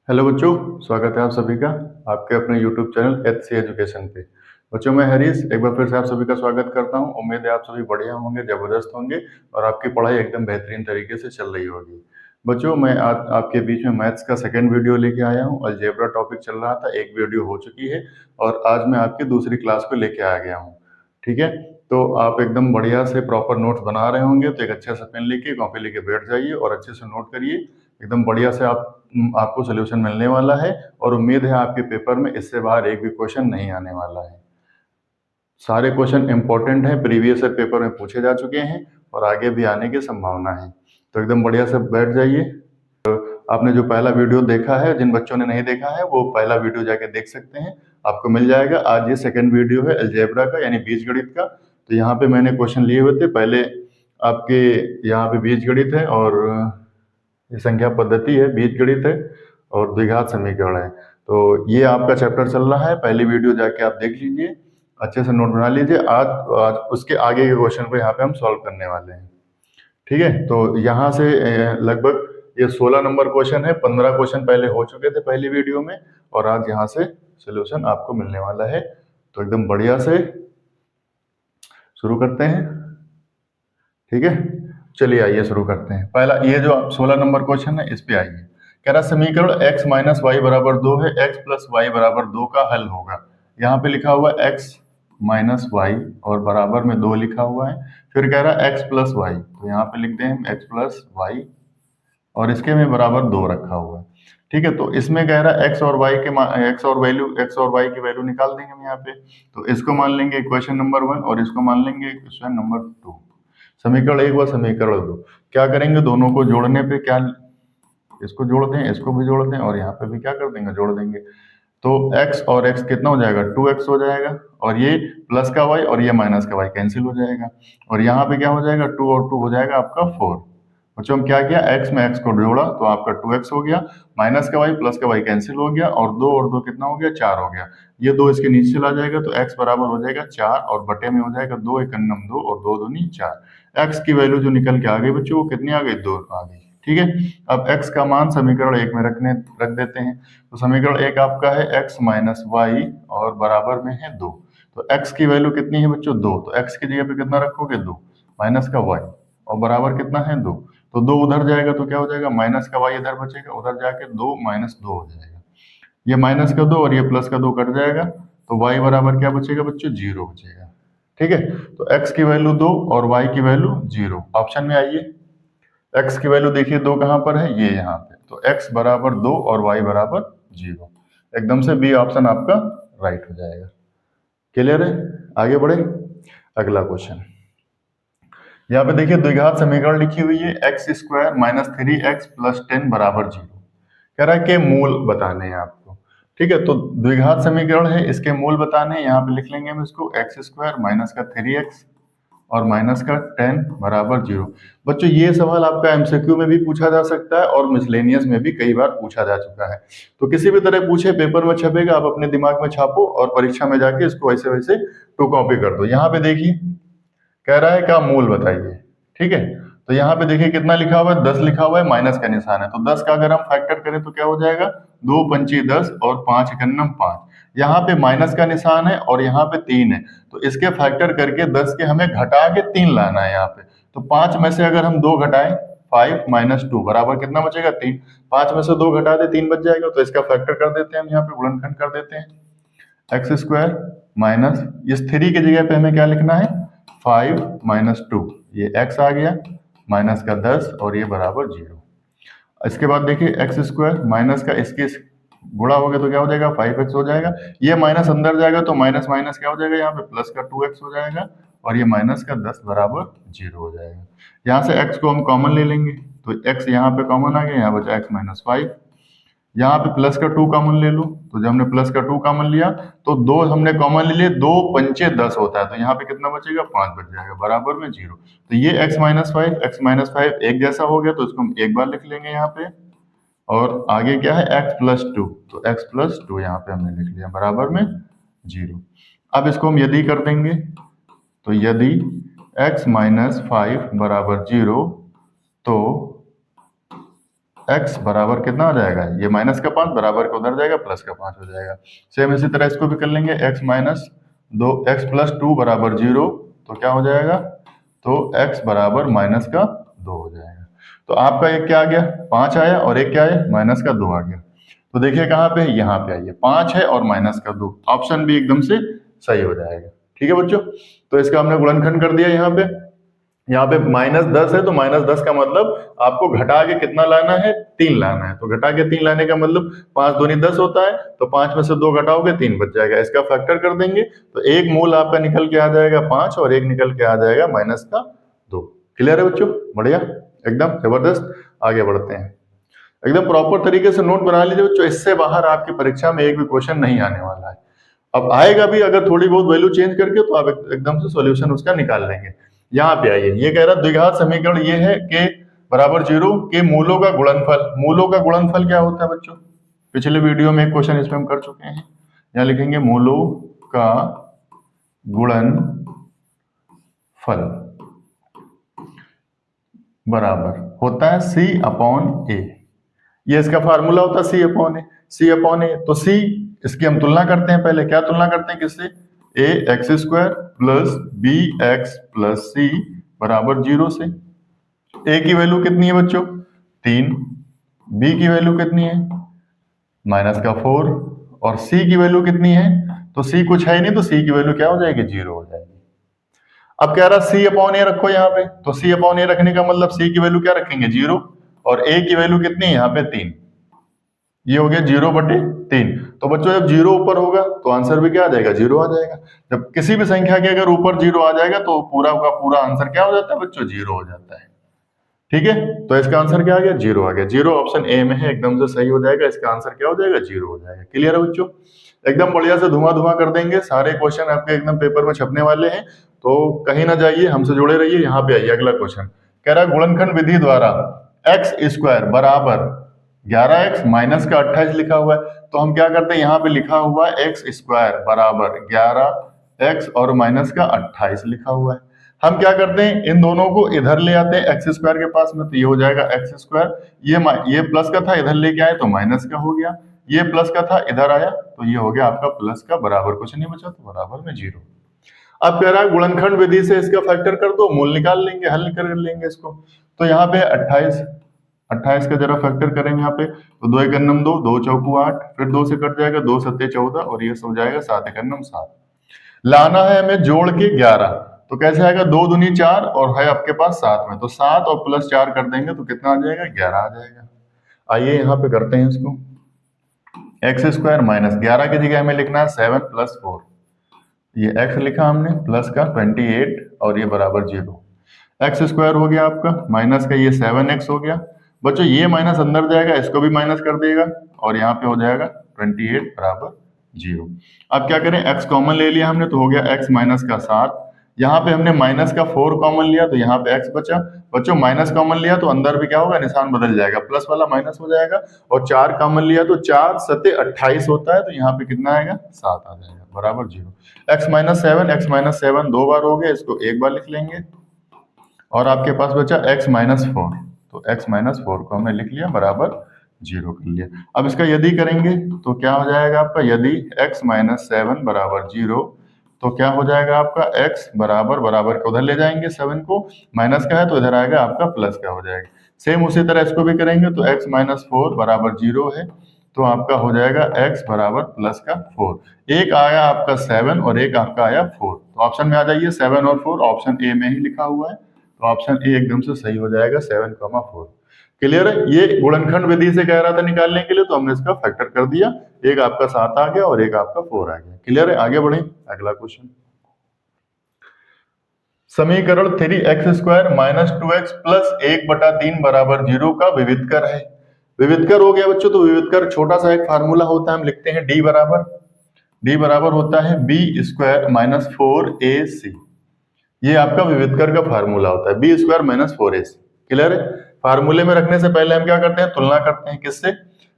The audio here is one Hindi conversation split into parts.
हेलो बच्चों, स्वागत है आप सभी का आपके अपने यूट्यूब चैनल एचसी एजुकेशन पे। बच्चों, मैं हरीश एक बार फिर से आप सभी का स्वागत करता हूं। उम्मीद है आप सभी बढ़िया होंगे, जबरदस्त होंगे और आपकी पढ़ाई एकदम बेहतरीन तरीके से चल रही होगी। बच्चों, मैं आज आपके बीच में मैथ्स का सेकंड वीडियो लेके आया हूं। अलजेब्रा टॉपिक चल रहा था, एक वीडियो हो चुकी है और आज मैं आपकी दूसरी क्लास को लेके आ गया हूँ। ठीक है, तो आप एकदम बढ़िया से प्रॉपर नोट्स बना रहे होंगे, तो एक अच्छा सा पेन लेके कॉपी लेके बैठ जाइए और अच्छे से नोट करिए। एकदम बढ़िया से आपको सोल्यूशन मिलने वाला है और उम्मीद है आपके पेपर में इससे बाहर एक भी क्वेश्चन नहीं आने वाला है। सारे क्वेश्चन इंपॉर्टेंट हैं, प्रीवियस ईयर पेपर में पूछे जा चुके हैं और आगे भी आने की संभावना है। तो एकदम बढ़िया से बैठ जाइए। आपने जो पहला वीडियो देखा है, जिन बच्चों ने नहीं देखा है वो पहला वीडियो जाके देख सकते हैं, आपको मिल जाएगा। आज ये सेकंड वीडियो है अलजेब्रा का, यानी बीजगणित का। तो यहाँ पे मैंने क्वेश्चन लिए हुए थे। पहले आपके यहाँ पे बीजगणित है और ये संख्या पद्धति है, बीजगणित है और द्विघात समीकरण है। तो ये आपका चैप्टर चल रहा है। पहली वीडियो जाके आप देख लीजिए, अच्छे से नोट बना लीजिए। आज आज उसके आगे के क्वेश्चन को यहाँ पे हम सॉल्व करने वाले हैं। ठीक है, तो यहाँ से लगभग ये 16 नंबर क्वेश्चन है। 15 क्वेश्चन पहले हो चुके थे पहली वीडियो में और आज यहाँ से सोल्यूशन आपको मिलने वाला है। तो एकदम बढ़िया से शुरू करते हैं। ठीक है, चलिए आइए शुरू करते हैं। पहला ये जो 16 नंबर क्वेश्चन है, इस पे आइए। कह रहा समीकरण x माइनस वाई बराबर 2 है, x प्लस वाई बराबर 2 का हल होगा। यहाँ पे लिखा हुआ है x माइनस वाई और बराबर में 2 लिखा हुआ है। फिर कह रहा है x प्लस वाई, तो यहाँ पे लिखते हैं x प्लस वाई और इसके में बराबर 2 रखा हुआ है। ठीक है, तो इसमें कह रहा है x और y के x और y की वैल्यू निकाल देंगे हम यहाँ पे। तो इसको मान लेंगे इक्वेशन नंबर 1 और इसको मान लेंगे इक्वेशन नंबर 2। समीकरण 1 व समीकरण 2 क्या करेंगे, दोनों को जोड़ने पे क्या, इसको जोड़ दें, इसको भी जोड़ दें और यहाँ पे भी क्या कर देंगे, जोड़ देंगे। तो x और x कितना हो जाएगा, 2x हो जाएगा और ये प्लस का y और ये माइनस का y कैंसिल हो जाएगा और यहाँ पे क्या हो जाएगा, 2 और 2 हो जाएगा आपका 4। बच्चों हम क्या किया, x में x को जोड़ा तो आपका 2x हो गया, माइनस का y प्लस का y कैंसिल हो गया और 2 कितना हो गया, 4 हो गया। ये 2 इसके नीचे चला जाएगा तो x बराबर हो जाएगा 4 और बटे में हो जाएगा 2 एकन्नम 2 और 2 दूनी 4। x की वैल्यू जो निकल के आ गई बच्चों, वो कितनी आ गई, 2 आ गई। ठीक है, अब x का मान समीकरण 1 में रख देते हैं। तो समीकरण 1 आपका है x माइनस वाई और बराबर में है 2। तो x की वैल्यू कितनी है बच्चों, 2। तो x की जगह पे कितना रखोगे, 2 माइनस का y और बराबर कितना है, 2। तो 2 उधर जाएगा तो क्या हो जाएगा, माइनस का y इधर बचेगा, उधर जाके 2 माइनस 2 हो जाएगा। ये माइनस का 2 और ये प्लस का 2 कट जाएगा तो y बराबर क्या बचेगा बच्चों, 0 बचेगा। ठीक है, तो x की वैल्यू 2 और y की वैल्यू 0। ऑप्शन में आइए, x की वैल्यू देखिए 2 कहाँ पर है, ये यहाँ पे। तो x बराबर 2 और y बराबर 0। एकदम से बी ऑप्शन आपका राइट हो जाएगा। क्लियर है, आगे बढ़े। अगला क्वेश्चन यहाँ पे देखिए, द्विघात समीकरण लिखी हुई है, x square minus 3x plus 10 बराबर 0। कह रहा है कि मूल बताने हैं आपको। ठीक है, तो द्विघात समीकरण है, इसके मूल बताने हैं। यहाँ पे लिख लेंगे हम इसको, एक्स स्क्वायर माइनस का 3x और माइनस का 10 बराबर 0। बच्चों ये सवाल आपका एमसीक्यू में भी पूछा जा सकता है और मिसलेनियस में भी कई बार पूछा जा चुका है। तो किसी भी तरह पूछे, पेपर में छपेगा, आप अपने दिमाग में छापो और परीक्षा में जाके इसको वैसे वैसे टू कॉपी कर दो। यहाँ पे देखिए कह रहा है का मूल बताइए। ठीक है, तो यहाँ पे देखिए कितना लिखा हुआ है, 10 लिखा हुआ है, माइनस का निशान है। तो 10 का अगर हम फैक्टर करें तो क्या हो जाएगा, 2 पंची 10 और 5 एकन्नम 5। यहाँ पे माइनस का निशान है और यहाँ पे 3 है, तो इसके फैक्टर करके 10 के हमें घटा के 3 लाना है यहाँ पे। तो 5 में से अगर हम 2 घटाएं, 5 माइनस 2 बराबर कितना बचेगा, 3। 5 में से 2 घटा दे, 3 बच जाएगा। तो इसका फैक्टर कर देते हैं हम, यहाँ पे गुणनखंड कर देते हैं। एक्स स्क्वायर माइनस इस 3 की जगह पे हमें क्या लिखना है, 5 माइनस 2, ये x आ गया, माइनस का 10 और ये बराबर 0। इसके बाद देखिए एक्स स्क्वायर माइनस का इसके गुणा हो गया तो क्या हो जाएगा, 5x हो जाएगा। ये माइनस अंदर जाएगा तो माइनस माइनस क्या हो जाएगा, यहाँ पे प्लस का 2x हो जाएगा और ये माइनस का 10 बराबर 0 हो जाएगा। यहाँ से x को हम कॉमन ले लेंगे तो x यहाँ पे कॉमन आ गया, यहाँ बचा x माइनस 5। यहाँ पे प्लस का 2 कॉमन ले लो, तो जब हमने प्लस का 2 कॉमन लिया तो 2 हमने कॉमन ले लिए, 2 पंचे 10 होता है, तो यहाँ पे कितना बचेगा, 5 बच जाएगा बराबर में 0। तो ये x माइनस 5 एक जैसा हो गया तो इसको हम एक बार लिख लेंगे यहाँ पे। और आगे क्या है, x प्लस 2, तो x प्लस 2 यहाँ पे हमने लिख लिया बराबर में 0। अब इसको हम यदि कर देंगे, तो यदि x माइनस 5 बराबर 0 तो x बराबर कितना हो जाएगा, ये माइनस का 5 बराबर का उधर जाएगा, प्लस का 5 हो जाएगा। सेम इसी तरह इसको भी कर लेंगे, x माइनस 2x प्लस 2 बराबर 0, तो क्या हो जाएगा, तो x बराबर माइनस का 2 हो जाएगा। तो आपका एक क्या आ गया, 5 आया, और एक क्या है, माइनस का 2 आ गया। तो देखिए कहाँ पे, यहाँ पे आइए, 5 है और माइनस का 2, ऑप्शन भी एकदम से सही हो जाएगा। ठीक है बच्चों, तो इसका हमने गुणनखंड कर दिया। यहाँ पे -10 है, तो -10 का मतलब आपको घटा के कितना लाना है, 3 लाना है। तो घटा के 3 लाने का मतलब 5 दूनी 10 होता है, तो 5 में से 2 घटाओगे 3 बच जाएगा। इसका फैक्टर कर देंगे तो एक मूल आपका निकल के आ जाएगा 5 और एक निकल के आ जाएगा -2। क्लियर है बच्चों, बढ़िया, एकदम जबरदस्त। आगे बढ़ते हैं, एकदम प्रॉपर तरीके से नोट बना लीजिए बच्चों, इससे बाहर आपकी परीक्षा में एक भी क्वेश्चन नहीं आने वाला है। अब आएगा भी अगर थोड़ी बहुत वैल्यू चेंज करके, तो आप एकदम से सॉल्यूशन उसका निकाल लेंगे। यहाँ पे आइए, ये कह रहा द्विघात समीकरण ये है के बराबर 0 के मूलों का गुणनफल। मूलों का गुणनफल क्या होता है बच्चों, पिछले वीडियो में एक क्वेश्चन इसमें हम कर चुके हैं। यहाँ लिखेंगे मूलों का गुणनफल बराबर होता है C/A। ये इसका फार्मूला होता है C/A। C/A, तो C इसकी हम तुलना करते हैं, पहले क्या तुलना करते हैं किससे, ax² plus bx plus c बराबर 0 से। a की वैल्यू कितनी है बच्चों, 3, b की वैल्यू कितनी है, -4, और c की वैल्यू कितनी है, तो c कुछ है ही नहीं, तो c की वैल्यू क्या हो जाएगी, 0 हो जाएगी। अब कह रहा C/A रखो यहाँ पे, तो C/A रखने का मतलब c की वैल्यू क्या रखेंगे, 0, और a की वैल्यू कितनी है यहाँ पे 3, ये हो गया 0/3। तो बच्चों जब 0 ऊपर होगा तो आंसर भी क्या आ जाएगा, 0 आ जाएगा। जब किसी भी संख्या के अगर ऊपर 0 आ जाएगा तो पूरा का पूरा आंसर क्या हो जाता है बच्चों, 0 हो जाता है। ठीक है, तो इसका आंसर क्या आ गया, 0 आ गया। 0 ऑप्शन ए में है, एकदम से सही हो जाएगा। इसका आंसर क्या हो जाएगा, 0 हो जाएगा। क्लियर है बच्चों, एकदम बढ़िया से धुआं धुआं कर देंगे। सारे क्वेश्चन आपके एकदम पेपर में छपने वाले हैं, तो कहीं ना जाइए, हमसे जुड़े रहिए। यहाँ पे आइए, अगला क्वेश्चन कह रहा है गुणनखंड विधि द्वारा x² बराबर 11x माइनस का 28 लिखा हुआ है। तो हम क्या करते हैं, यहाँ पे लिखा हुआ है x² बराबर 11x और माइनस का 28 लिखा हुआ है। हम क्या करते हैं, इन दोनों को इधर ले आते हैं x² के पास में, तो ये हो जाएगा x²। ये प्लस का था, इधर लेके आए तो माइनस का हो गया। ये प्लस का था, इधर आया तो ये हो गया आपका प्लस का, बराबर कुछ नहीं बचा, तो बराबर में 0। अब कह रहा है गुणनखंड विधि से इसका फैक्टर कर दो, मूल निकाल लेंगे, हल कर लेंगे इसको। तो यहाँ पे 28 का जरा फैक्टर करेंगे यहाँ पे, तो 2 × 2, 2 चौकू 8, फिर 2 से कट जाएगा, 2 × 7 14, और ये हो जाएगा 7 × 7। लाना है हमें जोड़ के 11, तो कैसे आएगा, 2 दूनी 4 और है आपके पास 7 में, तो 7 और प्लस 4 कर देंगे तो कितना आ जाएगा, 11 आ जाएगा। आइए यहाँ पे करते हैं इसको, x² माइनस 11 की जगह हमें लिखना है 7 + 4, ये x लिखा हमने, प्लस का 28 और ये बराबर 0। x² हो गया आपका, माइनस का ये 7x हो गया। बच्चों ये माइनस अंदर जाएगा, इसको भी माइनस कर देगा, और यहाँ पे हो जाएगा 28 बराबर 0। अब क्या करें, x कॉमन ले लिया हमने, तो हो गया x माइनस का 7। यहाँ पे हमने माइनस का 4 कॉमन लिया, तो यहाँ पे x बचा। बच्चों माइनस कॉमन लिया तो अंदर भी क्या होगा, निशान बदल जाएगा, प्लस वाला माइनस हो जाएगा। और 4 कॉमन लिया तो 4 × 7 = 28 होता है, तो यहाँ पे कितना आएगा, 7 आ जाएगा, बराबर 0। x - 7 2 बार हो गया, इसको एक बार लिख लेंगे, और आपके पास बचा x - 4, तो x - 4 को हमने लिख लिया, बराबर 0 कर लिया। अब इसका यदि करेंगे तो क्या हो जाएगा आपका, यदि x - 7 बराबर 0, तो क्या हो जाएगा आपका, x बराबर बराबर को उधर ले जाएंगे, 7 को, माइनस का है तो इधर आएगा आपका प्लस का हो जाएगा। सेम उसी तरह इसको भी करेंगे, तो x - 4 बराबर 0 है, तो आपका हो जाएगा x बराबर प्लस का 4। एक आया आपका 7 और एक आपका आया 4, तो ऑप्शन में आ जाइए 7 और 4, ऑप्शन ए में ही लिखा हुआ है, तो ऑप्शन ए एकदम से सही हो जाएगा, 7, 4। क्लियर है, ये गुणनखंड विधि से कह रहा था निकालने के लिए, तो हमने इसका फैक्टर कर दिया, एक आपका 7 आ गया और एक आपका 4 आ गया। क्लियर है, आगे बढ़े, अगला क्वेश्चन। समीकरण 3x² - 2x + 1/3 बराबर 0 का विविधकर है। विविधकर हो गया बच्चों, तो विविधकर छोटा सा एक फार्मूला होता है, हम लिखते हैं d बराबर होता है b² - 4ac। ये आपका विविधकर का फार्मूला होता है, b² - 4ac। क्लियर है, फार्मूले में रखने से पहले हम क्या करते हैं, तुलना करते हैं, किससे,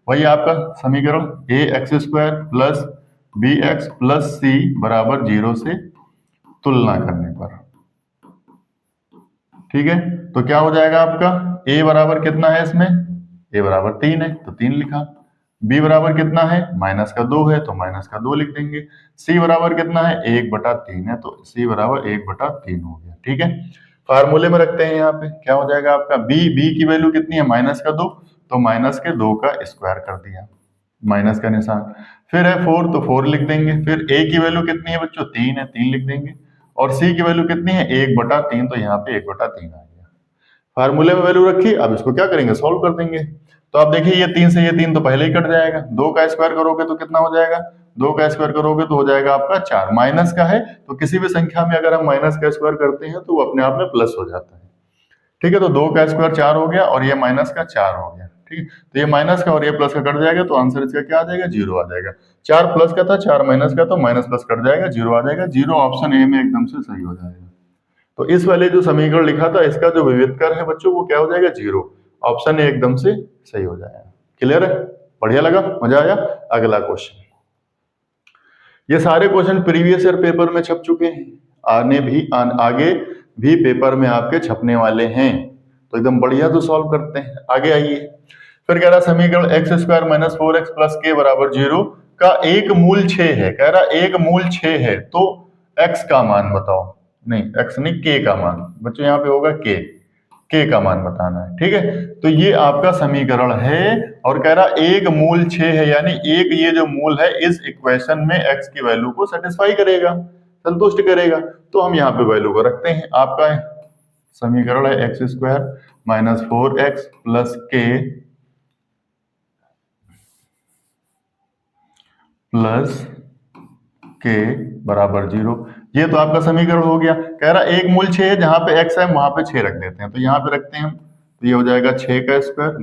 वही आपका समीकरण ax² + bx + c बराबर 0 से तुलना करने पर। ठीक है, तो क्या हो जाएगा आपका, a बराबर कितना है इसमें, ए बराबर 3 है तो 3 लिखा, बी बराबर कितना है माइनस का 2 है तो माइनस का 2 लिख देंगे, सी बराबर कितना है 1/3 है तो सी बराबर 1/3 हो गया। ठीक है, फार्मूले में रखते हैं यहाँ पे क्या हो जाएगा आपका बी की वैल्यू कितनी है माइनस का 2 तो माइनस के 2 का स्क्वायर कर दिया, माइनस का निशान, फिर है 4 तो 4 लिख देंगे, फिर ए की वैल्यू कितनी है बच्चों 3 है 3 लिख देंगे, और सी की वैल्यू कितनी है 1/3 तो यहाँ पे 1/3 आ गया। फार्मूले में वैल्यू रखी, अब इसको क्या करेंगे सोल्व कर देंगे। तो आप देखिए ये 3 से ये 3 तो पहले ही कट जाएगा, 2 का स्क्वायर करोगे तो कितना हो जाएगा 2 का स्क्वायर करोगे तो हो जाएगा आपका 4, माइनस का है तो किसी भी संख्या में अगर हम माइनस का स्क्वायर करते हैं तो वो अपने आप में प्लस हो जाता है। ठीक है, तो 2 का स्क्वायर 4 हो गया और ये माइनस का 4 हो गया। ठीक है, तो ये माइनस का और ये प्लस का कट जाएगा तो आंसर इसका क्या आ जाएगा 0 आ जाएगा। 4 प्लस का था 4 माइनस का तो माइनस प्लस कट जाएगा 0 आ जाएगा, 0 ऑप्शन ए में एकदम से सही हो जाएगा। तो इस वाले जो समीकरण लिखा था इसका जो विविधकर है बच्चों वो क्या हो जाएगा 0, ऑप्शन ए एकदम से सही हो जाएगा। क्लियर है, बढ़िया लगा, मजा आया। अगला क्वेश्चन, ये सारे क्वेश्चन प्रीवियस ईयर पेपर में छप चुके हैं, आगे भी पेपर में आपके छपने वाले हैं, तो एकदम बढ़िया तो सॉल्व करते हैं। आगे आइए, फिर कह रहा समीकरण x² - 4x + k = 0 का एक मूल 6 है, कह रहा एक मूल 6 है तो x का मान बताओ, नहीं x नहीं k का मान, बच्चों यहाँ पे होगा k का मान बताना है। ठीक है, तो ये आपका समीकरण है और कह रहा एक मूल 6 है, यानी एक ये जो मूल है इस इक्वेशन में x की वैल्यू को सेटिस्फाई करेगा, संतुष्ट करेगा, तो हम यहाँ पे वैल्यू को रखते हैं। आपका समीकरण है x² - 4x + k = 0। ये तो आपका समीकरण हो गया। कह रहा एक मूल 6 है, जहां पे x है वहां पे 6 रख देते हैं, तो यहाँ पे रखते हैं हम, तो ये हो जाएगा 6 का स्क्वायर -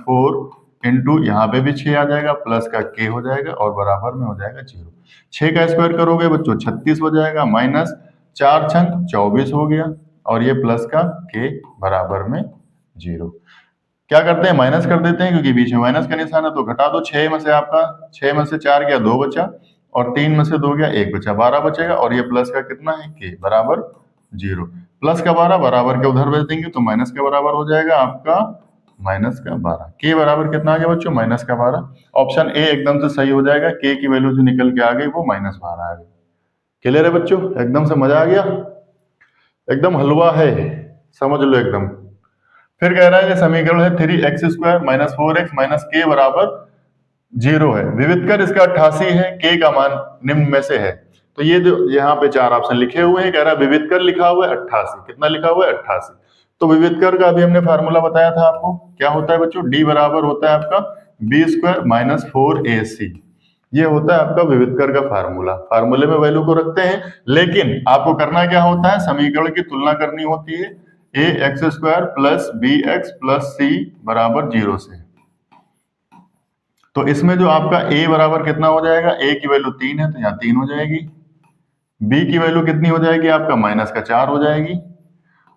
4 इंटू यहाँ पे भी 6 आ जाएगा, प्लस का k हो जाएगा और बराबर में हो जाएगा 0। 6 का स्क्वायर करोगे बच्चों 36 हो जाएगा, माइनस 4 छंग 24 हो गया, और ये प्लस का k बराबर में 0। क्या करते हैं माइनस कर देते हैं, क्योंकि बीच में माइनस का निशान है, तो घटा दो 6 में से आपका 6 में से 4 गया 2 बचा, और 3 में से 2 गया 1 बचा, 12 बचेगा, और ये प्लस का कितना है k बराबर 0। प्लस का 12 बराबर के उधर भेज देंगे तो माइनस के बराबर हो जाएगा आपका माइनस का 12, k बराबर कितना आ गया बच्चों माइनस का 12। ऑप्शन ए एकदम से सही हो जाएगा, k की वैल्यू जो निकल के आ गई वो -12 आ गई। क्लियर है बच्चों, एकदम से मजा आ गया, एकदम हलवा है, समझ लो एकदम। फिर कह रहा है ये समीकरण है 3x² - 4x - k = 0 है, विविधकर इसका 88 है, k का मान निम्न में से है। तो ये जो यहाँ पे 4 ऑप्शन लिखे हुए हैं, कह रहा है विविधकर लिखा हुआ है 88, कितना लिखा हुआ है 88। तो विविधकर का अभी हमने फार्मूला बताया था आपको, क्या होता है बच्चों, d बराबर होता है आपका b² - 4ac, ये होता है आपका विविधकर का फार्मूला। फार्मूले में वैल्यू को रखते हैं, लेकिन आपको करना क्या होता है, समीकरण की तुलना करनी होती है ax² + bx + c = 0 से। तो इसमें जो आपका a बराबर कितना हो जाएगा, a की वैल्यू 3 है तो यहाँ 3 हो जाएगी, b की वैल्यू कितनी हो जाएगी आपका -4 हो जाएगी,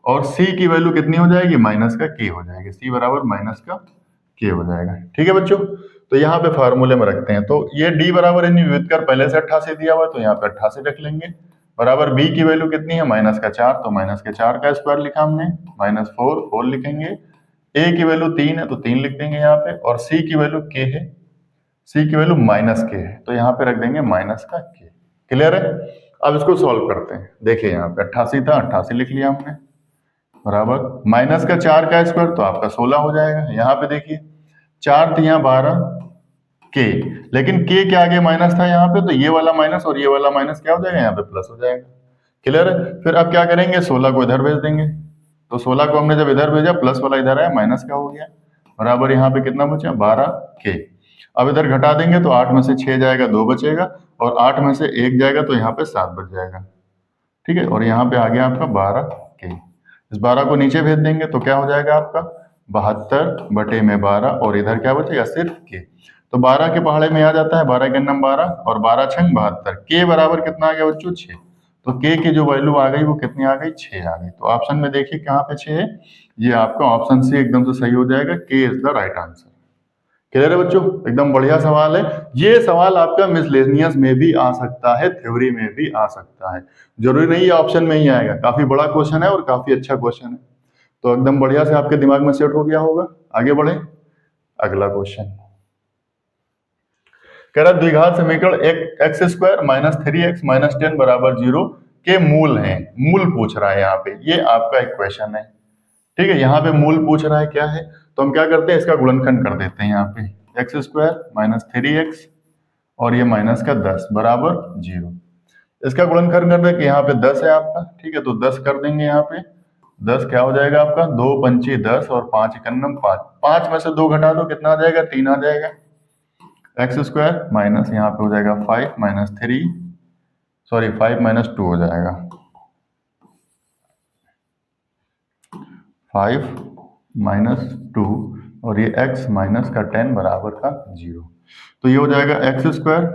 और c की वैल्यू कितनी हो जाएगी -k हो जाएगी, c बराबर -k हो जाएगा। ठीक है बच्चों, तो यहाँ पे फार्मूले में रखते हैं, तो ये d बराबर यानी विविधकर पहले से 88 दिया हुआ है तो यहाँ पे 88 रख लेंगे, बराबर b की वैल्यू कितनी है -4, तो -4 का स्क्वायर लिखा हमने, -4 लिखेंगे, a की वैल्यू 3 है तो 3 लिख देंगे यहाँ पे, और c की वैल्यू k है, c की वैल्यू -k है तो यहाँ पे रख देंगे -k। क्लियर है, अब इसको सॉल्व करते हैं। देखिए यहाँ पे 88 था, 88 लिख लिया हमने, बराबर -4 का स्क्वायर तो आपका 16 हो जाएगा। यहाँ पे देखिए 4 थी यहाँ 12 k, लेकिन k के आगे माइनस था यहाँ पे, तो ये वाला माइनस और ये वाला माइनस क्या हो जाएगा यहाँ पे प्लस हो जाएगा। क्लियर है, फिर अब क्या करेंगे 16 को इधर भेज देंगे, तो 16 को हमने जब इधर भेजा प्लस वाला इधर आया माइनस का हो गया, बराबर यहाँ पे कितना बचा 12k। अब इधर घटा देंगे तो 8 में से 6 जाएगा 2 बचेगा, और 8 में से 1 जाएगा तो यहाँ पे 7 बच जाएगा। ठीक है, और यहाँ पे आ गया आपका 12k, इस 12 को नीचे भेज देंगे तो क्या हो जाएगा आपका 72/12, और इधर क्या बचेगा सिर्फ k, तो 12 के पहाड़े में आ जाता है, 12 के नम 12 और 12 छंग 72, k बराबर कितना आ गया बच्चों 6, तो k की जो वैल्यू आ गई वो कितनी आ गई 6 आ गई। तो ऑप्शन में देखिए कहाँ पे 6 है, ये आपका ऑप्शन सी एकदम से सही हो जाएगा, k is the right answer. Clear है बच्चों, एकदम बढ़िया सवाल है। ये सवाल आपका मिसलेनियस में भी आ सकता है, थ्योरी में भी आ सकता है, जरूरी नहीं है ऑप्शन में ही आएगा। काफी बड़ा क्वेश्चन है और काफी अच्छा क्वेश्चन है, तो एकदम बढ़िया से आपके दिमाग में सेट हो गया होगा। आगे बढ़े, अगला क्वेश्चन कह रहा द्विघात समीकरण x square minus 3x minus 10 बराबर 0 के मूल हैं। मूल पूछ रहा है यहाँ पे, ये आपका इक्वेशन है। ठीक है, यहाँ पे मूल पूछ रहा है क्या है, तो हम क्या करते हैं, इसका गुणनखंड कर देते हैं। यहाँ पे एक्स स्क्वायर माइनस 3x और ये माइनस का 10 बराबर 0, इसका गुणनखंड कर दे कि यहाँ पे 10 है आपका। ठीक है, तो 10 कर देंगे। यहाँ पे 10 क्या हो जाएगा आपका, 2 पंची 10 और 5 एकन्नम 5, 5 में से 2 घटा दो कितना आ जाएगा, 3 आ जाएगा। एक्स स्क्वायर माइनस यहाँ पे हो जाएगा 5 माइनस 3 सॉरी 5 माइनस 2 हो जाएगा, 5 माइनस 2 और ये x माइनस का 10 बराबर का 0। तो ये हो जाएगा एक्स स्क्वायर,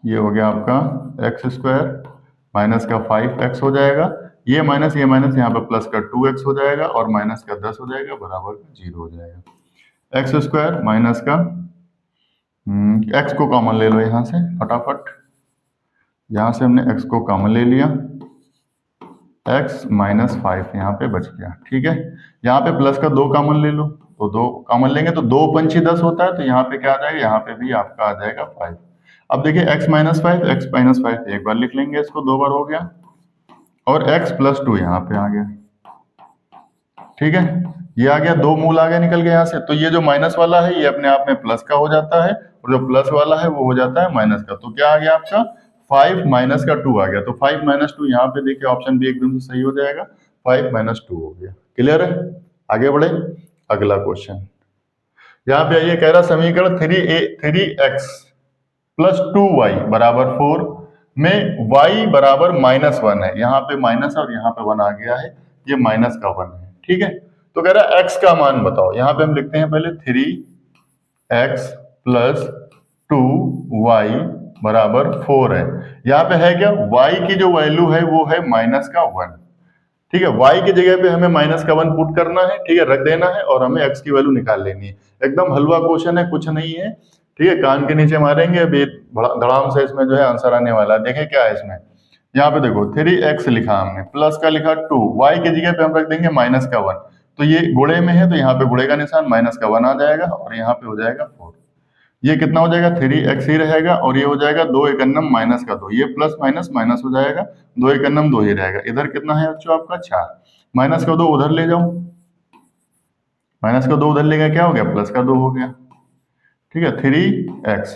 ये हो गया आपका एक्स स्क्वायर माइनस का 5x हो जाएगा, ये माइनस यहाँ पे प्लस का 2x हो जाएगा और माइनस का 10 हो जाएगा बराबर 0 हो जाएगा। एक्स स्क्वायर माइनस का x को कॉमन ले लो यहाँ से फटाफट, यहाँ से हमने x को कॉमन ले लिया, x माइनस 5 यहाँ पे बच गया। ठीक है, यहाँ पे प्लस का 2 कॉमन ले लो, तो 2 कॉमन लेंगे तो 2 पंची 10 होता है, तो यहाँ पे क्या आ जाएगा, यहाँ पे भी आपका आ जाएगा 5। अब देखिए x माइनस 5 एक बार लिख लेंगे, इसको 2 बार हो गया, और x प्लस 2 यहाँ पे आ गया। ठीक है, ये आ गया, 2 मूल आ गया निकल गया यहाँ से। तो ये जो माइनस वाला है ये अपने आप में प्लस का हो जाता है, और जो प्लस वाला है वो हो जाता है माइनस का। तो क्या आ गया आपका, 5 माइनस का 2 आ गया। तो 5 माइनस 2 यहाँ पे देखिए ऑप्शन भी एकदम से सही हो जाएगा, 5 माइनस 2 हो गया। क्लियर है, आगे बढ़े अगला क्वेश्चन। यहाँ पे ये कह रहा समीकरण 3x प्लस 2y बराबर 4 में y बराबर -1 है। यहाँ पे माइनस और यहाँ पे 1 आ गया है, ये माइनस का 1 है। ठीक है, तो कह रहा है x का मान बताओ। यहाँ पे हम लिखते हैं पहले 3x प्लस 2y बराबर 4 है। यहाँ पे है क्या, y की जो वैल्यू है वो है माइनस का 1। ठीक है, y की जगह पे हमें माइनस का 1 पुट करना है, ठीक है, रख देना है, और हमें x की वैल्यू निकाल लेनी है। एकदम हलवा क्वेश्चन है, कुछ नहीं है। ठीक है, कान के नीचे मारेंगे, अभी धड़ाम से इसमें जो है आंसर आने वाला है। देखिए क्या है इसमें, यहाँ पे देखो 3x लिखा हमने, प्लस का लिखा 2, y की जगह पे हम रख देंगे माइनस का 1, तो ये गुणे में है तो यहाँ पे गुणे का निशान माइनस का 1 आ जाएगा, और यहाँ पे हो जाएगा 4। ये कितना हो जाएगा, 3x ही रहेगा, और ये हो जाएगा 2 एकन्नम माइनस का 2, ये प्लस माइनस माइनस हो जाएगा, 2 एकन्नम 2 ही रहेगा। इधर कितना है बच्चों आपका 4, माइनस का 2 उधर ले जाओ, माइनस का 2 उधर ले गया, क्या हो गया, प्लस का 2 हो गया। ठीक है, 3x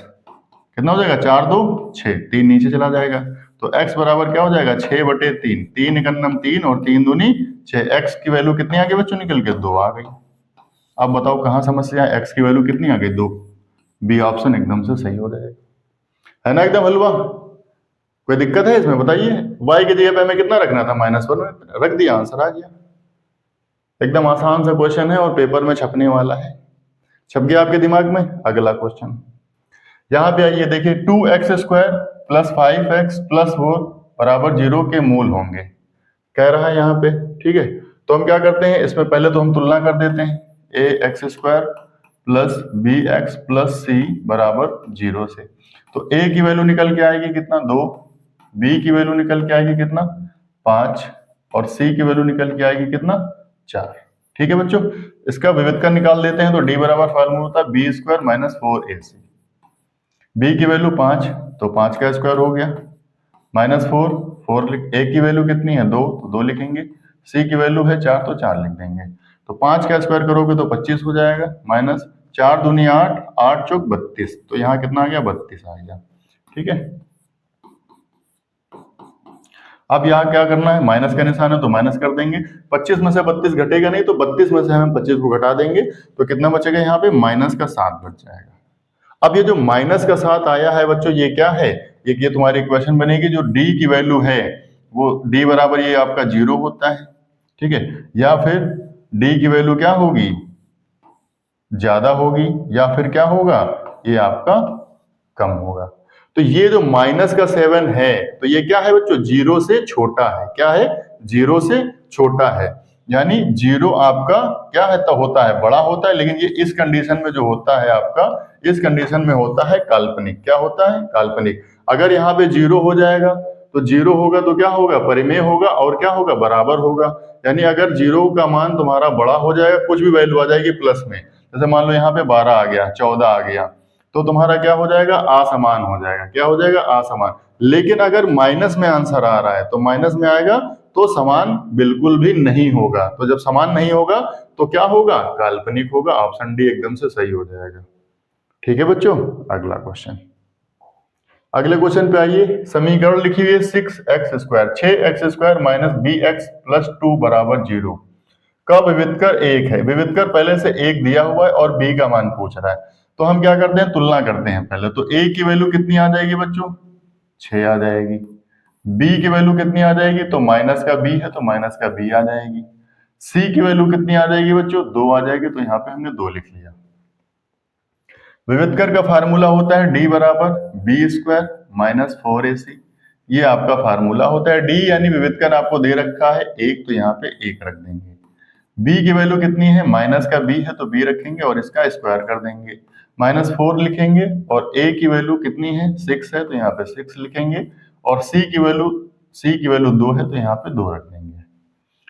कितना हो जाएगा, 4 2 6, 3 नीचे चला जाएगा, तो x बराबर क्या हो जाएगा, 6/3, 3 एकन्नम 3 और 3 दूनी 6। x की वैल्यू कितनी आ गई बच्चों, निकल के 2 आ गई। अब बताओ कहाँ समस्या है, x की वैल्यू कितनी आ गई, 2। बी ऑप्शन एकदम से सही हो जाएगा, है ना, एकदम हलवा। कोई दिक्कत है इसमें बताइए। y की जगह पे हमें कितना रखना था, -1 रख दिया, आंसर आ गया। एकदम आसान सा क्वेश्चन है और पेपर में छपने वाला है, छप गया आपके दिमाग में। अगला क्वेश्चन यहाँ पे आइए, देखिए 2x square plus 5x plus 4 बराबर 0 के मूल होंगे, कह रहा है यहाँ पे। ठीक है, तो हम क्या करते हैं, इसमें पहले तो हम तुलना कर देते हैं, ax square plus bx plus c बराबर 0 से। तो a की वैल्यू निकल के आएगी कितना, 2, b की वैल्यू निकल के आएगी कितना, 5, और c की वैल्यू निकल के आएगी कितना, 4। ठीक है बच्चों, इसका विविधकरण निकाल देते हैं, तो d बराबर फार्मूला होता है b square minus 4ac। b की वैल्यू 5, तो 5 का स्क्वायर हो गया, -4, 4 a की वैल्यू कितनी है, 2, तो 2 लिखेंगे, c की वैल्यू है 4, तो 4 लिख देंगे। तो 5 का स्क्वायर करोगे तो 25 हो जाएगा, माइनस 4 दूनी 8, 8 चौक 32, तो यहाँ कितना आ गया, 32 आ गया। ठीक है, अब यहाँ क्या करना है, माइनस का निशान है तो माइनस कर देंगे, 25 में से 32 घटेगा नहीं, तो 32 में से हम 25 को घटा देंगे, तो कितना बचेगा यहाँ पे, माइनस का 7 बच जाएगा। अब ये जो माइनस का 7 आया है बच्चों, ये क्या है, ये तुम्हारी इक्वेशन बनेगी, जो d की वैल्यू है वो d बराबर ये आपका 0 होता है। ठीक है, या फिर d की वैल्यू क्या होगी, ज्यादा होगी, या फिर क्या होगा, ये आपका कम होगा। तो ये जो माइनस का 7 है, तो ये क्या है बच्चों, 0 से छोटा है। क्या है, 0 से छोटा है, यानी 0 आपका क्या है, तो होता है बड़ा होता है, लेकिन ये इस कंडीशन में जो होता है आपका, इस कंडीशन में होता है काल्पनिक। क्या होता है, काल्पनिक। अगर यहाँ पे 0 हो जाएगा तो 0 होगा तो क्या होगा, परिमेय होगा, और क्या होगा, बराबर होगा। यानी अगर 0 का मान तुम्हारा बड़ा हो जाएगा, कुछ भी वैल्यू आ जाएगी प्लस में, जैसे मान लो यहाँ पे 12 आ गया, 14 आ गया, तो तुम्हारा क्या हो जाएगा, असमान हो जाएगा। क्या हो जाएगा, असमान। लेकिन अगर माइनस में आंसर आ रहा है तो माइनस में आएगा तो समान बिल्कुल भी नहीं होगा। तो जब समान नहीं होगा तो क्या होगा, काल्पनिक होगा। ऑप्शन डी एकदम से सही हो जाएगा। ठीक है बच्चों, अगला क्वेश्चन। अगले क्वेश्चन पे आइए। समीकरण लिखी हुई है 6x square, 6x square minus bx plus 2 बराबर 0 का विविधकर 1 है। विविधकर पहले से 1 दिया हुआ है और b का मान पूछ रहा है, तो हम क्या करते हैं, तुलना करते हैं पहले। तो a की वैल्यू कितनी आ जाएगी बच्चों, 6 आ जाएगी। b की वैल्यू कितनी आ जाएगी, तो माइनस का b है तो माइनस का b आ जाएगी। c की वैल्यू कितनी आ जाएगी बच्चों, 2 आ जाएगी, तो यहाँ पे हमने 2 लिख लिया। विविधकर का फार्मूला होता है d बराबर बी स्क्वायर माइनस 4ac। ये आपका फार्मूला होता है। d यानी विविधकर आपको दे रखा है 1, तो यहाँ पे 1 रख देंगे। b की वैल्यू कितनी है, माइनस का b है तो b रखेंगे और इसका स्क्वायर कर देंगे, माइनस 4 लिखेंगे। और a की वैल्यू कितनी है, 6 है तो यहाँ पे 6 लिखेंगे। और c की वैल्यू 2 है तो यहाँ पे 2 रख देंगे।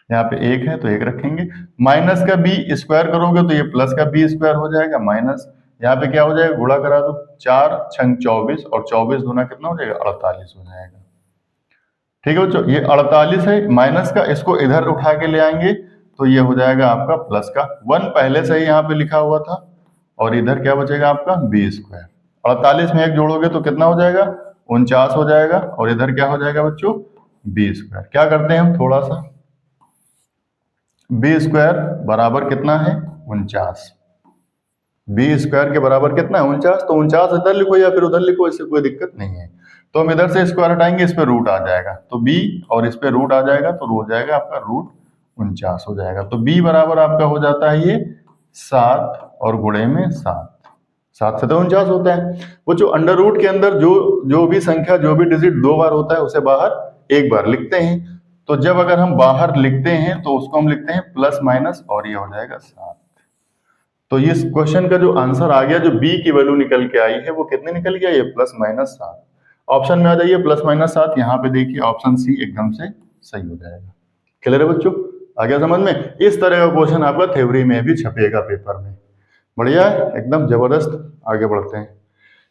यहाँ पे 1 है तो 1 रखेंगे। माइनस का b स्क्वायर करोगे तो ये प्लस का b स्क्वायर हो जाएगा, माइनस यहाँ पे क्या हो जाएगा, गुणा करा दो, 4 छंग 24 और 24 गुना कितना हो जाएगा, 48 हो जाएगा। ठीक है बच्चों, ये 48 है, माइनस का इसको इधर उठा के ले आएंगे तो ये हो जाएगा आपका प्लस का 1 पहले से ही यहाँ पे लिखा हुआ था। और इधर क्या बचेगा आपका बी स्क्वायर। 48 में 1 जोड़ोगे तो कितना हो जाएगा, 49 हो जाएगा। और इधर क्या हो जाएगा बच्चों, बी स्क्वायर। क्या करते हैं हम थोड़ा सा, बी स्क्वायर बराबर कितना है, 49। बी स्क्वायर के बराबर कितना है, 49। तो 49 इधर लिखो या फिर उधर लिखो, इससे कोई दिक्कत नहीं है। तो हम इधर से स्क्वायर हटाएंगे, इस पे रूट आ जाएगा, तो b और इस पे रूट आ जाएगा तो हो जाएगा आपका रूट 49 हो जाएगा। तो b बराबर आपका हो जाता है ये 7 और गुणे में 7 से तो 49 होता है। वो जो अंडर रूट के अंदर जो भी संख्या, जो भी डिजिट 2 बार होता है उसे बाहर 1 बार लिखते हैं। तो जब अगर हम बाहर लिखते हैं तो उसको हम लिखते हैं प्लस माइनस, और ये हो जाएगा 7। तो इस क्वेश्चन का जो आंसर आ गया, जो b की वैल्यू निकल के आई है वो कितने निकल गया, ये प्लस माइनस 7। ऑप्शन में आ जाइए प्लस माइनस 7, यहाँ पे देखिए ऑप्शन सी एकदम से सही हो जाएगा। क्लियर है बच्चों, आ गया समझ में। इस तरह का क्वेश्चन आपका थ्योरी में भी छपेगा पेपर में। बढ़िया है, एकदम जबरदस्त। आगे बढ़ते हैं।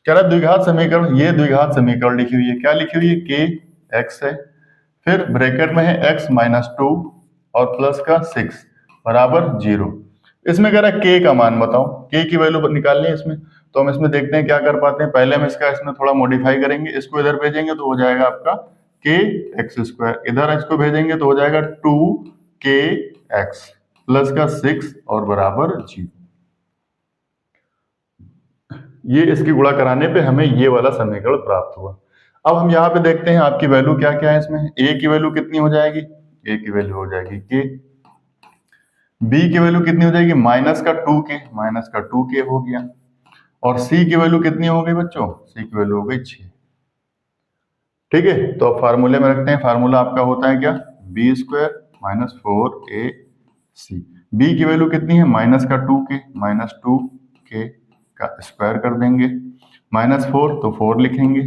कह रहा है द्विघात समीकरण, ये द्विघात समीकरण लिखी हुई है। क्या लिखी हुई है, के एक्स है, फिर ब्रैकेट में है x माइनस 2 और प्लस का 6 बराबर 0। इसमें कह रहा है k का मान बताओ, k की वैल्यू निकालनी है इसमें। तो हम इसमें देखते हैं क्या कर पाते हैं। पहले हम इसमें थोड़ा मॉडिफाई करेंगे, इसको इधर भेजेंगे तो हो जाएगा आपका k एक्स स्क्वायर, इधर इसको भेजेंगे तो हो जाएगा 2k x प्लस का 6 और बराबर 0। ये इसकी गुणा कराने पे हमें ये वाला समीकरण प्राप्त हुआ। अब हम यहाँ पे देखते हैं आपकी वैल्यू क्या क्या है इसमें। a की वैल्यू कितनी हो जाएगी, a की वैल्यू हो जाएगी k। b की वैल्यू कितनी हो जाएगी, माइनस का 2k, माइनस का 2k हो गया। और c की वैल्यू कितनी हो गई बच्चों, c की वैल्यू हो गई 6। ठीक है, तो अब फार्मूले में रखते हैं। फार्मूला आपका होता है क्या, B square minus 4ac। b की वैल्यू कितनी है, माइनस का 2k, माइनस 2k का स्क्वायर कर देंगे, माइनस 4 तो 4 लिखेंगे।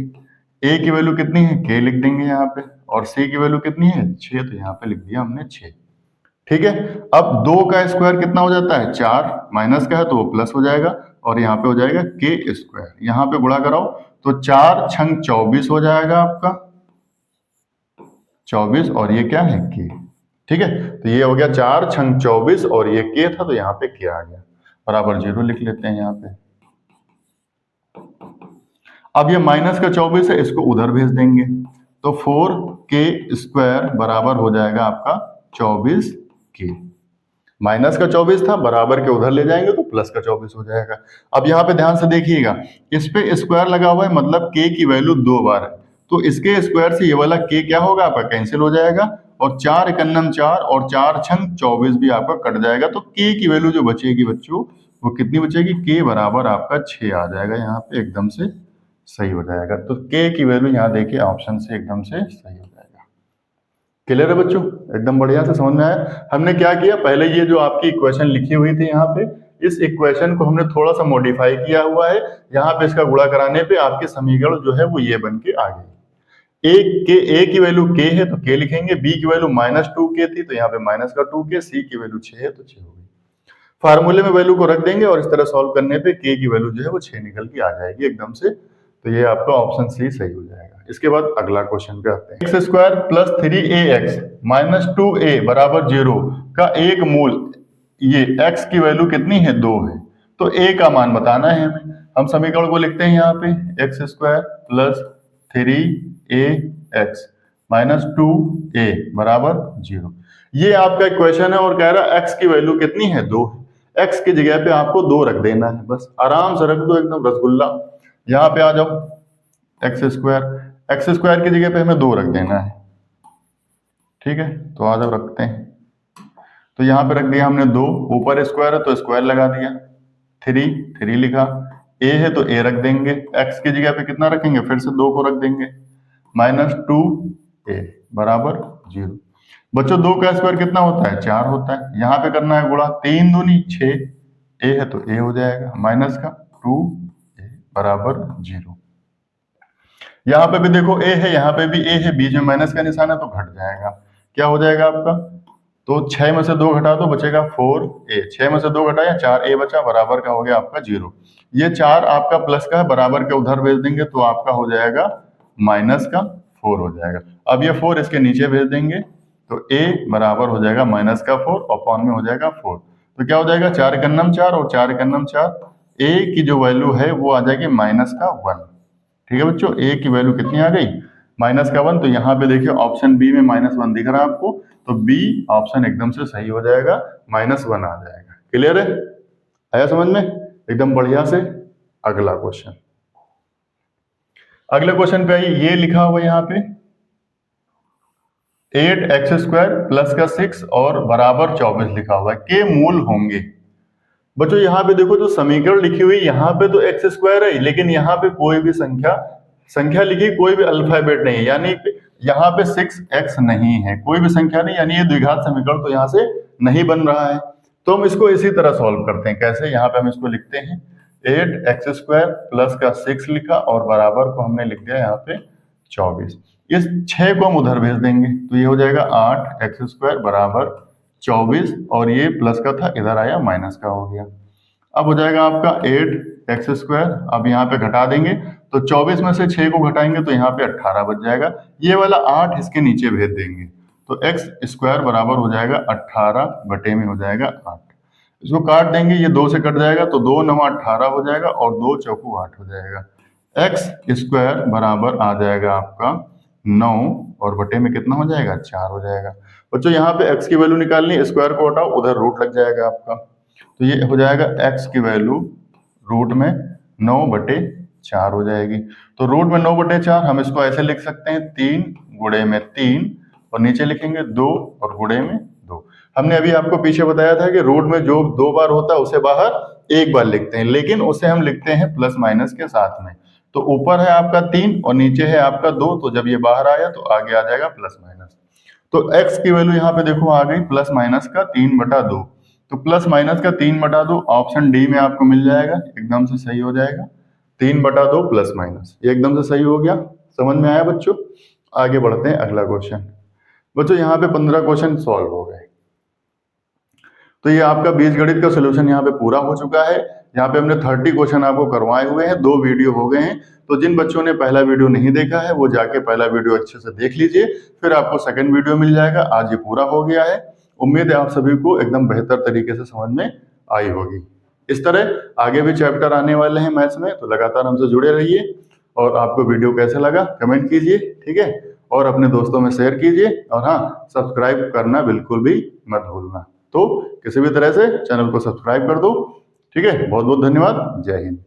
a की वैल्यू कितनी है, k लिख देंगे यहाँ पे। और c की वैल्यू कितनी है, 6, तो यहाँ पे लिख दिया हमने 6। ठीक है, अब 2 का स्क्वायर कितना हो जाता है, 4, माइनस का है तो वो प्लस हो जाएगा और यहाँ पे हो जाएगा k स्क्वायर। यहाँ पे गुणा कराओ तो 4 छंग 24 हो जाएगा आपका 24, और ये क्या है k। ठीक है, तो ये हो गया 4 छंग 24 और ये k था तो यहाँ पे k आ गया, बराबर 0 लिख लेते हैं यहाँ पे। अब ये माइनस का 24 है, इसको उधर भेज देंगे तो 4k स्क्वायर बराबर हो जाएगा आपका 24k। माइनस का 24 था, बराबर के उधर ले जाएंगे तो प्लस का 24 हो जाएगा। अब यहाँ पे ध्यान से देखिएगा, इस पे स्क्वायर लगा हुआ है, मतलब k की वैल्यू 2 बार है, तो इसके स्क्वायर से ये वाला k क्या होगा आपका, कैंसिल हो जाएगा। और 4 एकन्नम 4 और 4 छंग 24 भी आपका कट जाएगा। तो k की वैल्यू जो बचेगी बच्चों, वो कितनी बचेगी, k बराबर आपका 6 आ जाएगा, यहाँ पे एकदम से सही हो जाएगा। तो k की वैल्यू यहाँ देखिए ऑप्शन से एकदम से सही हो जाएगा। क्लियर है बच्चों, एकदम बढ़िया से समझ में आया। हमने क्या किया, पहले ये जो आपकी इक्वेशन लिखी हुई थी यहाँ पे, इस इक्वेशन को हमने थोड़ा सा मॉडिफाई किया हुआ है। यहाँ पे इसका गुणा कराने पे आपके समीकरण जो है वो ये बन के आ गई। ए की वैल्यू k है तो k लिखेंगे, b की वैल्यू -2k थी तो यहाँ पे माइनस का 2k, c की वैल्यू 6 है तो 6 होगी। फार्मूले में वैल्यू को रख देंगे और इस तरह सॉल्व करने पे k की वैल्यू जो है वो 6 निकल के आ जाएगी एकदम से। तो ये आपका ऑप्शन सी सही हो जाएगा। इसके बाद अगला क्वेश्चन पे आते हैं। X square plus 3ax minus 2a बराबर 0 का एक मूल, ये x की वैल्यू कितनी है 2 है, तो a का मान बताना है हमें। हम समीकरण को लिखते हैं यहाँ पे x square plus 3ax minus 2a बराबर 0। ये आपका इक्वेशन है और कह रहा है x की वैल्यू कितनी है 2 है। x की जगह पे आपको 2 रख देना है, बस आराम से रख दो एकदम रसगुल्ला। यहाँ पे आ जाओ, एक्स स्क्वायर की जगह पे हमें 2 रख देना है, ठीक है। तो आ जाओ रखते हैं। तो यहाँ पे रख दिया हमने 2, ऊपर स्क्वायर है तो स्क्वायर लगा दिया, 3 लिखा, a है तो a रख देंगे, x की जगह पे कितना रखेंगे, फिर से 2 को रख देंगे, माइनस 2a बराबर 0। बच्चों 2 का स्क्वायर कितना होता है 4 होता है, यहाँ पे करना है गुणा, 3 दूनी 6, a है तो a हो जाएगा, माइनस का 2a बराबर 0। यहाँ पे भी देखो a है, यहाँ पे भी a है, बीच में माइनस का निशान है तो घट जाएगा, क्या हो जाएगा आपका, तो 6 में से 2 घटा दो बचेगा 4a, 6 में से 2 घटाया 4a बचा, बराबर का हो गया आपका 0। ये 4 आपका प्लस का है, बराबर के उधर भेज देंगे तो आपका हो जाएगा माइनस का 4 हो जाएगा। अब ये 4 इसके नीचे भेज देंगे तो a बराबर हो जाएगा माइनस का 4, अपॉन में हो जाएगा 4, तो क्या हो जाएगा 4 का नम 4 और 4 का नम 4, a की जो वैल्यू है वो आ जाएगी माइनस का 1। ठीक है बच्चों, a की वैल्यू कितनी आ गई माइनस का 1। तो यहाँ पे देखिए ऑप्शन बी में -1 दिख रहा है आपको, तो बी ऑप्शन एकदम से सही हो जाएगा, -1 आ जाएगा। क्लियर है, आया समझ में एकदम बढ़िया से। अगला क्वेश्चन, अगले क्वेश्चन पे आइए, ये लिखा हुआ यहाँ पे 8x स्क्वायर प्लस का 6 और बराबर 24 लिखा हुआ है, के मूल होंगे। बच्चों यहाँ पे देखो जो समीकरण लिखी हुई यहाँ पे तो एक्स स्क्वायर है, लेकिन यहाँ पे कोई भी संख्या लिखी, कोई भी अल्फाबेट नहीं है, यानी यहाँ पे 6x नहीं है, कोई भी संख्या नहीं, यानी ये द्विघात समीकरण तो यहाँ से नहीं बन रहा है। तो हम इसको इसी तरह सॉल्व करते हैं, कैसे, यहाँ पे हम इसको लिखते हैं 8x स्क्वायर प्लस का 6 लिखा और बराबर को हमने लिख दिया यहाँ पे 24। इस 6 को हम उधर भेज देंगे तो ये हो जाएगा 8x स्क्वायर बराबर 24, और ये प्लस का था इधर आया माइनस का हो गया। अब हो जाएगा आपका 8x स्क्वायर, अब यहाँ पे घटा देंगे तो 24 में से 6 को घटाएंगे तो यहाँ पे 18 बच जाएगा, ये वाला 8 इसके नीचे भेज देंगे तो x स्क्वायर बराबर हो जाएगा 18 बटे में हो जाएगा 8। इसको काट देंगे, ये 2 से कट जाएगा तो 2 9 18 हो जाएगा और 2 चौको 8 हो जाएगा। x स्क्वायर बराबर आ जाएगा आपका 9 और बटे में कितना हो जाएगा 4 हो जाएगा। बच्चों यहाँ पे x की वैल्यू निकालनी, स्क्वायर को हटाओ, उधर रूट लग जाएगा आपका, तो ये हो जाएगा x की वैल्यू रूट में 9 बटे 4 हो जाएगी। तो रूट में 9 बटे 4 हम इसको ऐसे लिख सकते हैं 3 गुणे में 3 और नीचे लिखेंगे 2 और गुणे में 2। हमने अभी आपको पीछे बताया था कि रूट में जो 2 बार होता है उसे बाहर एक बार लिखते हैं, लेकिन उसे हम लिखते हैं प्लस माइनस के साथ में। तो ऊपर है आपका 3 और नीचे है आपका 2, तो जब ये बाहर आया तो आगे आ जाएगा प्लस माइनस। तो x की वैल्यू यहाँ पे देखो आ गई प्लस माइनस का 3/2, तो प्लस माइनस का 3/2 ऑप्शन डी में आपको मिल जाएगा, एकदम से सही हो जाएगा। 3/2 प्लस माइनस, ये एकदम से सही हो गया। समझ में आया बच्चों? आगे बढ़ते हैं अगला क्वेश्चन। बच्चों यहाँ पे 15 क्वेश्चन सॉल्व हो गए, तो ये आपका बीजगणित का सोल्यूशन यहाँ पे पूरा हो चुका है। यहाँ पे हमने 30 क्वेश्चन आपको करवाए हुए हैं, 2 वीडियो हो गए हैं। तो जिन बच्चों ने पहला वीडियो नहीं देखा है वो जाके पहला वीडियो अच्छे से देख लीजिए, फिर आपको सेकंड वीडियो मिल जाएगा। आज ये पूरा हो गया है, उम्मीद है आप सभी को एकदम बेहतर तरीके से समझ में आई होगी। इस तरह आगे भी चैप्टर आने वाले हैं मैथ्स में, तो लगातार हमसे जुड़े रहिए। और आपको वीडियो कैसे लगा कमेंट कीजिए, ठीक है, और अपने दोस्तों में शेयर कीजिए, और हाँ, सब्सक्राइब करना बिल्कुल भी मत भूलना। तो किसी भी तरह से चैनल को सब्सक्राइब कर दो, ठीक है। बहुत बहुत धन्यवाद, जय हिंद।